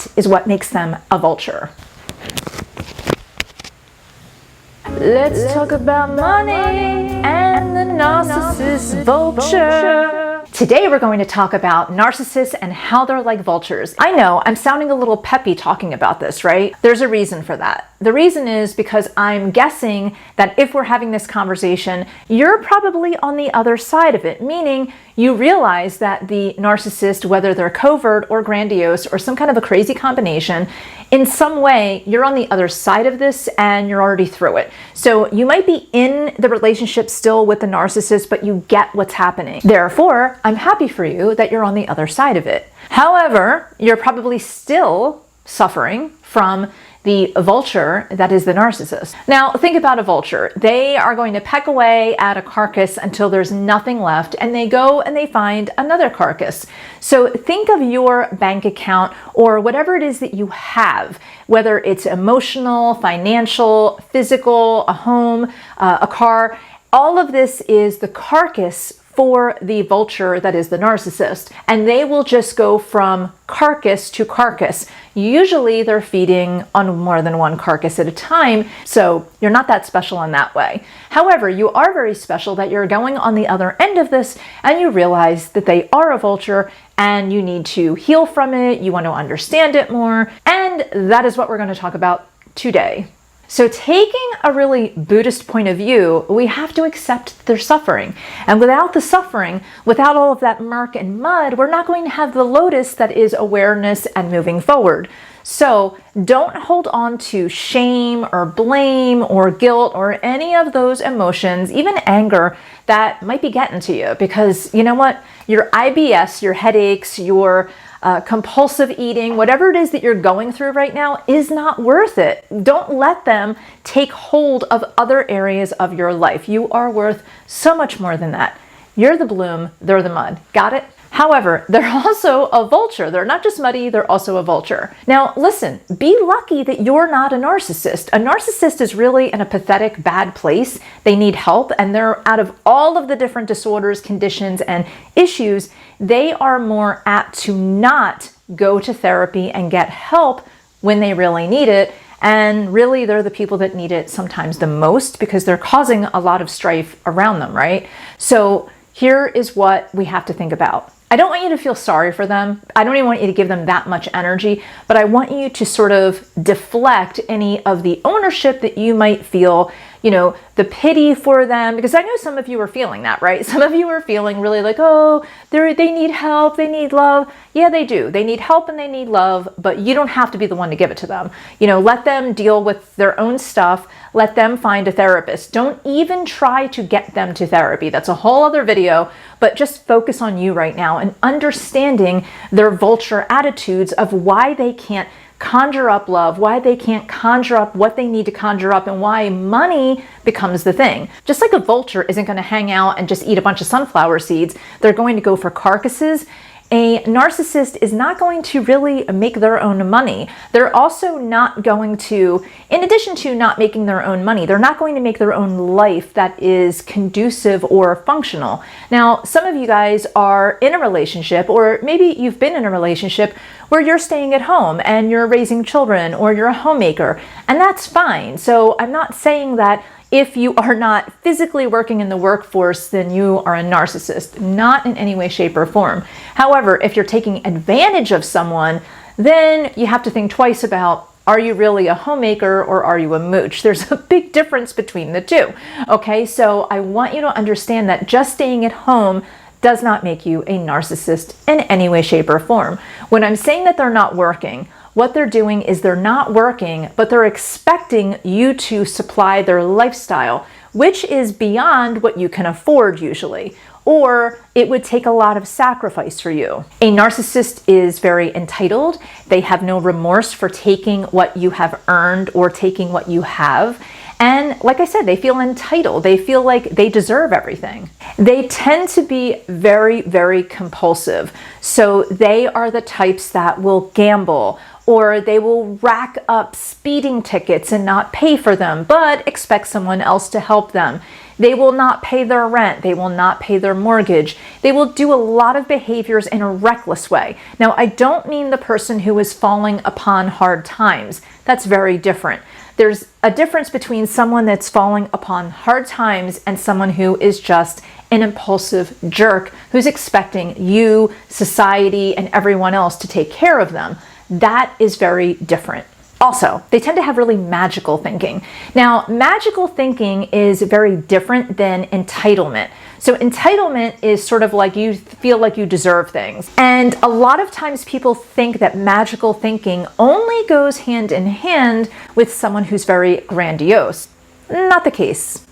that is what makes them a vulture. Let's talk about money and the narcissist vulture. Today we're going to talk about narcissists and how they're like vultures. I know I'm sounding a little peppy talking about this, right? There's a reason for that. The reason is because I'm guessing that if we're having this conversation, you're probably on the other side of it, meaning you realize that the narcissist, whether they're covert or grandiose or some kind of a crazy combination, in some way, you're on the other side of this and you're already through it. So you might be in the relationship still with the narcissist, but you get what's happening. Therefore, I'm happy for you that you're on the other side of it. However, you're probably still suffering from the vulture that is the narcissist. Now, think about a vulture. They are going to peck away at a carcass until there's nothing left, and they go and they find another carcass. So think of your bank account or whatever it is that you have, whether it's emotional, financial, physical, a home, a car. All of this is the carcass for the vulture that is the narcissist, and they will just go from carcass to carcass. Usually they're feeding on more than one carcass at a time, so you're not that special in that way. However, you are very special that you're going on the other end of this and you realize that they are a vulture and you need to heal from it, you want to understand it more, and that is what we're going to talk about today. So taking a really Buddhist point of view, we have to accept their suffering. And without the suffering, without all of that murk and mud, we're not going to have the lotus that is awareness and moving forward. So don't hold on to shame or blame or guilt or any of those emotions, even anger, that might be getting to you. Because you know what? Your IBS, your headaches, your compulsive eating, whatever it is that you're going through right now is not worth it. Don't let them take hold of other areas of your life. You are worth so much more than that. You're the bloom, they're the mud. Got it? However, they're also a vulture. They're not just muddy, they're also a vulture. Now, listen, be lucky that you're not a narcissist. A narcissist is really in a pathetic, bad place. They need help, and they're out of all of the different disorders, conditions, and issues, they are more apt to not go to therapy and get help when they really need it. And really, they're the people that need it sometimes the most because they're causing a lot of strife around them, right? So here is what we have to think about. I don't want you to feel sorry for them. I don't even want you to give them that much energy, but I want you to sort of deflect any of the ownership that you might feel, the pity for them, because I know some of you are feeling that, right? Some of you are feeling really like, oh, they need help, they need love. Yeah, they do. They need help and they need love, but you don't have to be the one to give it to them. Let them deal with their own stuff. Let them find a therapist. Don't even try to get them to therapy. That's a whole other video, but just focus on you right now and understanding their vulture attitudes of why they can't conjure up love, why they can't conjure up what they need to conjure up, and why money becomes the thing. Just like a vulture isn't going to hang out and just eat a bunch of sunflower seeds, they're going to go for carcasses. A narcissist is not going to really make their own money. They're also not going to, in addition to not making their own money, they're not going to make their own life that is conducive or functional. Now, some of you guys are in a relationship, or maybe you've been in a relationship where you're staying at home and you're raising children, or you're a homemaker, and that's fine. So I'm not saying that if you are not physically working in the workforce, then you are a narcissist. Not in any way, shape, or form. However, if you're taking advantage of someone, then you have to think twice about, are you really a homemaker or are you a mooch? There's a big difference between the two. Okay, so I want you to understand that just staying at home does not make you a narcissist in any way, shape, or form. When I'm saying that they're not working, what they're doing is they're not working, but they're expecting you to supply their lifestyle, which is beyond what you can afford usually, or it would take a lot of sacrifice for you. A narcissist is very entitled. They have no remorse for taking what you have earned or taking what you have. And like I said, they feel entitled. They feel like they deserve everything. They tend to be very, very compulsive. So they are the types that will gamble, or they will rack up speeding tickets and not pay for them, but expect someone else to help them. They will not pay their rent. They will not pay their mortgage. They will do a lot of behaviors in a reckless way. Now, I don't mean the person who is falling upon hard times. That's very different. There's a difference between someone that's falling upon hard times and someone who is just an impulsive jerk who's expecting you, society, and everyone else to take care of them. That is very different. Also, they tend to have really magical thinking. Now, magical thinking is very different than entitlement. So entitlement is sort of like you feel like you deserve things. And a lot of times people think that magical thinking only goes hand in hand with someone who's very grandiose. Not the case.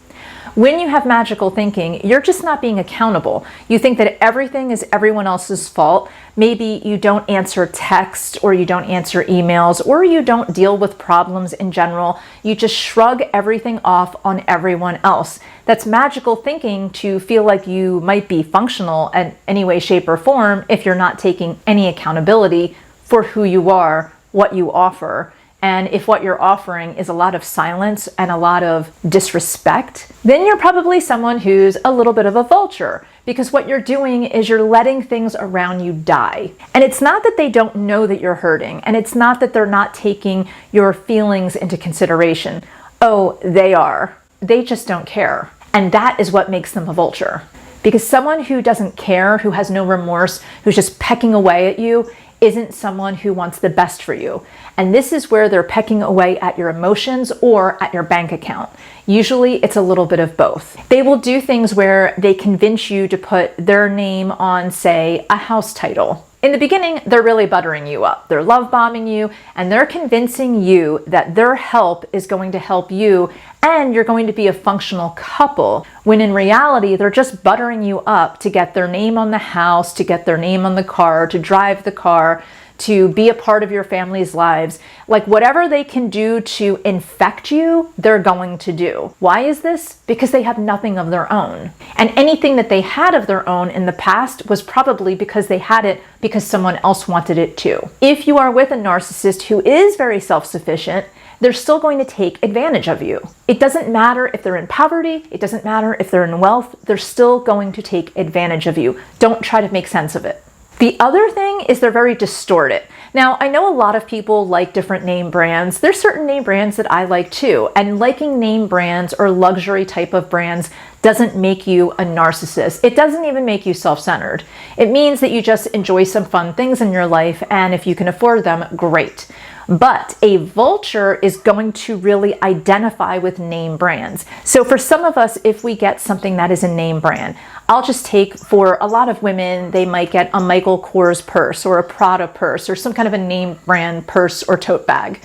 When you have magical thinking, you're just not being accountable. You think that everything is everyone else's fault. Maybe you don't answer texts, or you don't answer emails, or you don't deal with problems in general. You just shrug everything off on everyone else. That's magical thinking, to feel like you might be functional in any way, shape, or form if you're not taking any accountability for who you are, what you offer. And if what you're offering is a lot of silence and a lot of disrespect, then you're probably someone who's a little bit of a vulture, because what you're doing is you're letting things around you die. And it's not that they don't know that you're hurting, and it's not that they're not taking your feelings into consideration. Oh, they are. They just don't care. And that is what makes them a vulture. Because someone who doesn't care, who has no remorse, who's just pecking away at you, isn't someone who wants the best for you. And this is where they're pecking away at your emotions or at your bank account. Usually it's a little bit of both. They will do things where they convince you to put their name on, say, a house title. In the beginning, they're really buttering you up. They're love bombing you, and they're convincing you that their help is going to help you and you're going to be a functional couple, when in reality, they're just buttering you up to get their name on the house, to get their name on the car, to drive the car, to be a part of your family's lives. Like, whatever they can do to infect you, they're going to do. Why is this? Because they have nothing of their own. And anything that they had of their own in the past was probably because they had it because someone else wanted it too. If you are with a narcissist who is very self-sufficient, they're still going to take advantage of you. It doesn't matter if they're in poverty, it doesn't matter if they're in wealth, they're still going to take advantage of you. Don't try to make sense of it. The other thing is they're very distorted. Now, I know a lot of people like different name brands. There's certain name brands that I like too, and liking name brands or luxury type of brands doesn't make you a narcissist. It doesn't even make you self-centered. It means that you just enjoy some fun things in your life, and if you can afford them, great. But a vulture is going to really identify with name brands. So for some of us, if we get something that is a name brand, I'll just take, for a lot of women, they might get a Michael Kors purse or a Prada purse or some kind of a name brand purse or tote bag.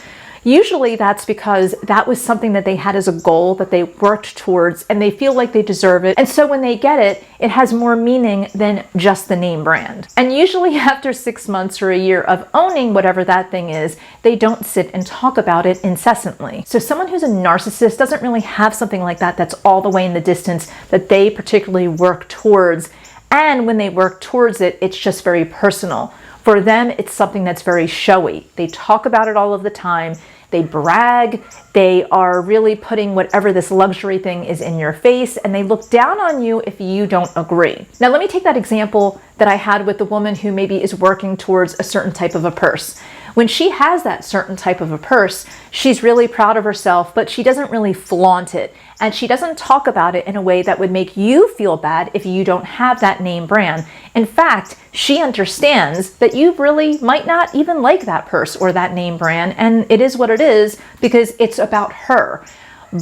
Usually that's because that was something that they had as a goal that they worked towards, and they feel like they deserve it. And so when they get it, it has more meaning than just the name brand. And usually after 6 months or a year of owning whatever that thing is, they don't sit and talk about it incessantly. So someone who's a narcissist doesn't really have something like that that's all the way in the distance that they particularly work towards. And when they work towards it, it's just very personal. For them, it's something that's very showy. They talk about it all of the time. They brag. They are really putting whatever this luxury thing is in your face, and they look down on you if you don't agree. Now, let me take that example that I had with the woman who maybe is working towards a certain type of a purse. When she has that certain type of a purse, she's really proud of herself, but she doesn't really flaunt it. And she doesn't talk about it in a way that would make you feel bad if you don't have that name brand. In fact, she understands that you really might not even like that purse or that name brand, and it is what it is because it's about her.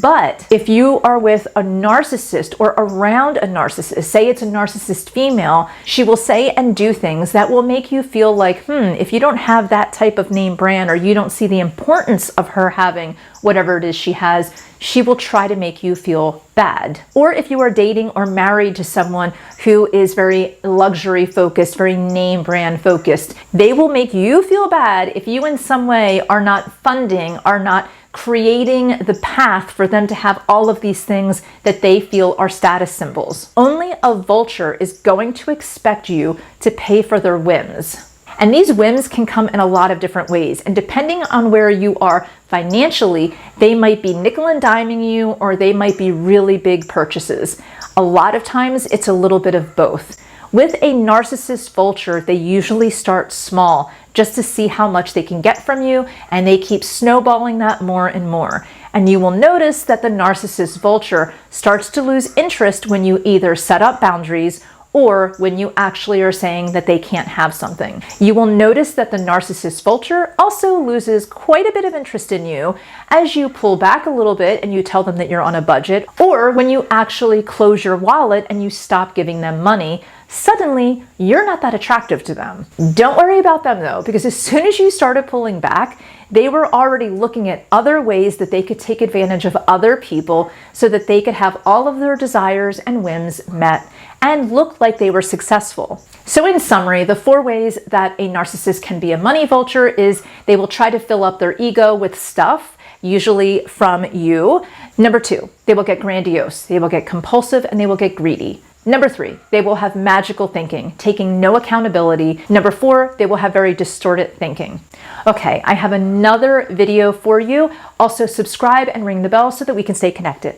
But if you are with a narcissist or around a narcissist, say it's a narcissist female, she will say and do things that will make you feel like, if you don't have that type of name brand, or you don't see the importance of her having whatever it is she has, she will try to make you feel bad. Or if you are dating or married to someone who is very luxury focused, very name brand focused, they will make you feel bad if you in some way are not funding, are not creating the path for them to have all of these things that they feel are status symbols. Only a vulture is going to expect you to pay for their whims. And these whims can come in a lot of different ways. And depending on where you are financially, they might be nickel and diming you, or they might be really big purchases. A lot of times it's a little bit of both. With a narcissist vulture, they usually start small just to see how much they can get from you, and they keep snowballing that more and more. And you will notice that the narcissist vulture starts to lose interest when you either set up boundaries or when you actually are saying that they can't have something. You will notice that the narcissist vulture also loses quite a bit of interest in you as you pull back a little bit and you tell them that you're on a budget, or when you actually close your wallet and you stop giving them money. Suddenly, you're not that attractive to them. Don't worry about them though, because as soon as you started pulling back, they were already looking at other ways that they could take advantage of other people so that they could have all of their desires and whims met and look like they were successful. So in summary, the 4 ways that a narcissist can be a money vulture is they will try to fill up their ego with stuff, usually from you. Number 2, they will get grandiose, they will get compulsive, and they will get greedy. Number 3, they will have magical thinking, taking no accountability. Number 4, they will have very distorted thinking. Okay, I have another video for you. Also subscribe and ring the bell so that we can stay connected.